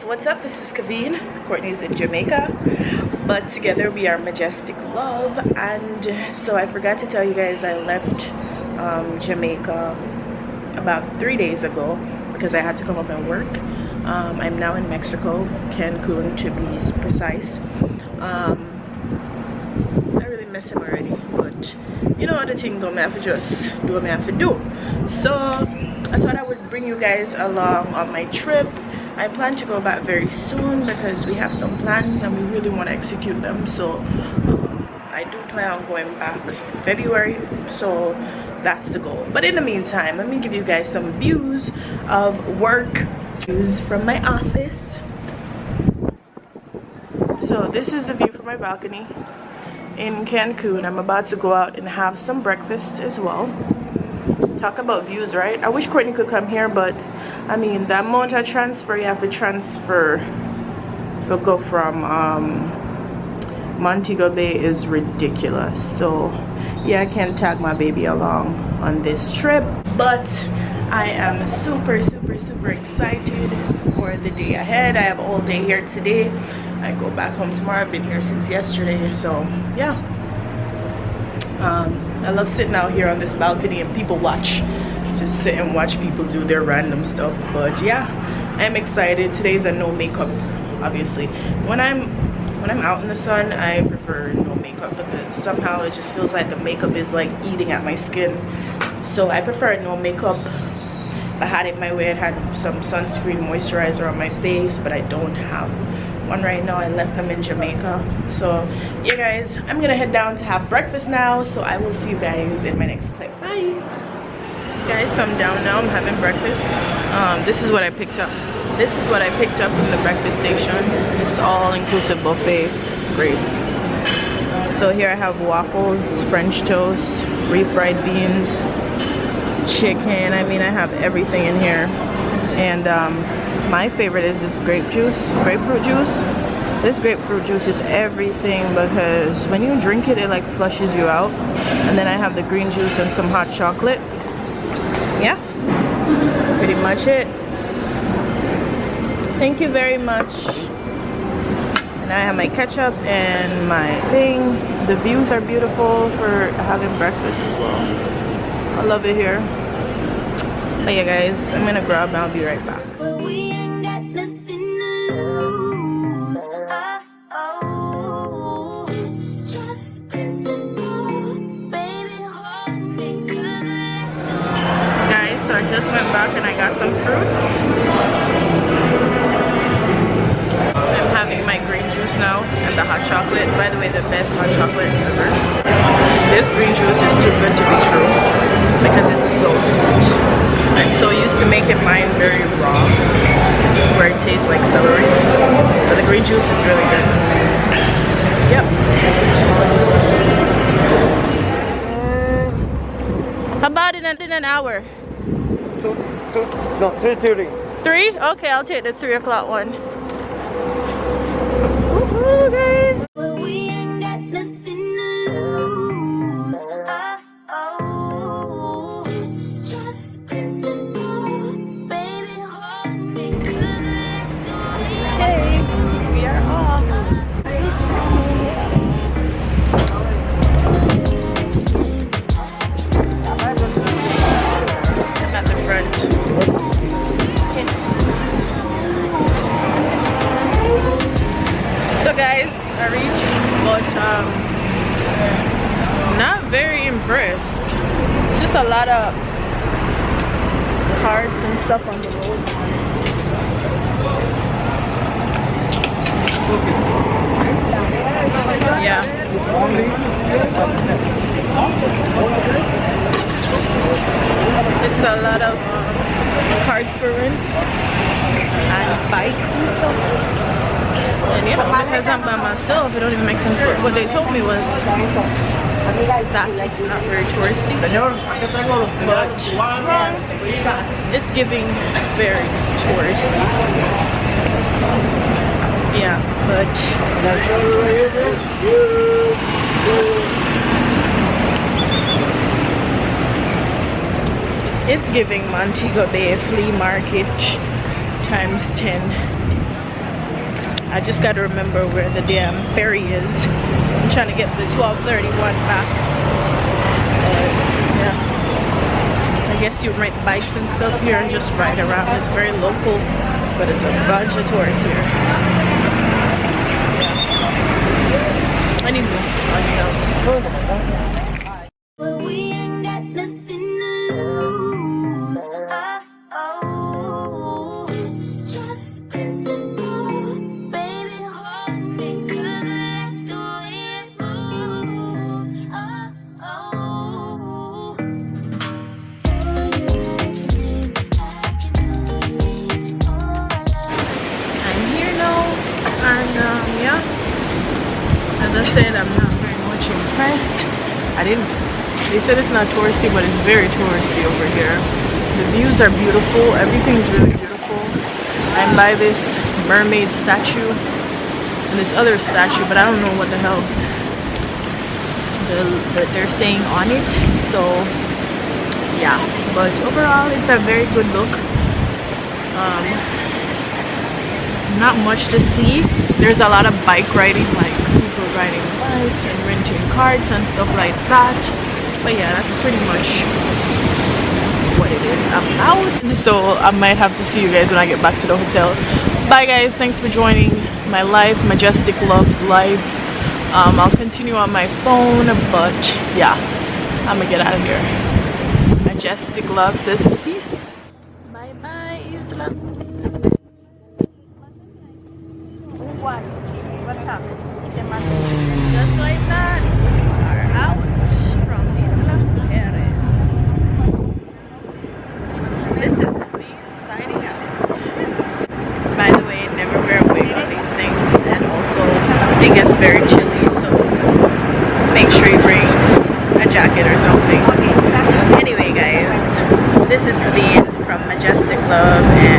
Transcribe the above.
what's up? This is Kavine. Courtney's in Jamaica, but together we are Majestic Love. And so I forgot to tell you guys I left Jamaica about 3 days ago because I had to come up and work. I'm now in Mexico, Cancun to be precise. I really miss him already, but you know the thing don't have to just do what I have to do. So I thought I would bring you guys along on my trip. I plan to go back very soon because we have some plans and we really want to execute them. So I do plan on going back in February, so that's the goal. But in the meantime, let me give you guys some views of work, views from my office. So this is the view from my balcony in Cancun. I'm about to go out and have some breakfast as well. Talk about views, right? I wish Courtney could come here, but I mean the amount of transfer you have to transfer to go from Montego Bay is ridiculous. So yeah, I can't tag my baby along on this trip, but I am super excited for the day ahead. I have all day here today. I go back home tomorrow. I've been here since yesterday, so yeah. I love sitting out here on this balcony and people watch. Just sit and watch people do their random stuff. But yeah, I'm excited. Today's a no makeup, obviously. When I'm out in the sun, I prefer no makeup because somehow it just feels like the makeup is like eating at my skin. So I prefer no makeup. If I had it my way, I'd had some sunscreen moisturizer on my face, but I don't have one right now. I left them in Jamaica. So yeah guys, I'm gonna head down to have breakfast now, so I will see you guys in my next clip. Bye guys. So I'm down now, I'm having breakfast. This is what I picked up. This is what I picked up from the breakfast station. It's all-inclusive buffet. Great. So here I have waffles, French toast, refried beans, chicken. I mean, I have everything in here. And my favorite is this grapefruit juice. This grapefruit juice is everything because when you drink it, it like flushes you out. And then I have the green juice and some hot chocolate. Yeah, pretty much it. Thank you very much. And I have my ketchup and my thing. The views are beautiful for having breakfast as well. I love it here. But yeah guys, I'm gonna grab and I'll be right back. So I just went back and I got some fruits. I'm having my green juice now and the hot chocolate. By the way, the best hot chocolate ever. This green juice is too good to be true because it's so sweet. I'm so used to making mine very raw, where it tastes like celery. But the green juice is really good. Yep. How about in an hour? 3:30. 3? Okay, I'll take the 3 o'clock one. Woohoo, guys! We ain't got nothing to lose. It's just principle. Baby, hold me. Hey, we are off. I'm at the front. So guys, I reached, but not very impressed. It's just a lot of cars and stuff on the road. Yeah. It's a lot of cars for rent and bikes and stuff. And you know, because I'm by myself, it don't even make sense. What they told me was that it's not very touristy, but it's giving very touristy. Yeah, but it's giving Montego Bay flea market times 10. I just got to remember where the damn ferry is. I'm trying to get the 12:31 back. Yeah. I guess you rent bikes and stuff here and just ride around. It's very local, but it's a bunch of tourists here. Yeah. Anyway, But we ain't got nothing to lose. Oh, it's just principle. Baby, hold me, 'cause I like the way it moves. Oh, you're imagining I can see all I love. I'm here now, and yeah, as I said, I'm not very much impressed. They said it's not touristy, but it's very touristy over here. The views are beautiful, everything's really beautiful. I'm by this mermaid statue and this other statue, but I don't know what the hell they're saying on it. So yeah, but overall it's a very good look. Not much to see. There's a lot of bike riding, like people riding bikes and renting carts and stuff like that. But yeah, that's pretty much what it is about. So I might have to see you guys when I get back to the hotel. Bye guys, thanks for joining my live Majestic Loves live. I'll continue on my phone, but yeah, I'm gonna get out of here. Majestic Loves this. Peace. Bye bye, Isla. What happened? Just like that, we are out from Isla Mujeres. This is clean signing out. By the way, never wear a wig on these things, and also it gets very chilly, so make sure you bring a jacket or something. Anyway guys, this is Kavine from Majestic Love, and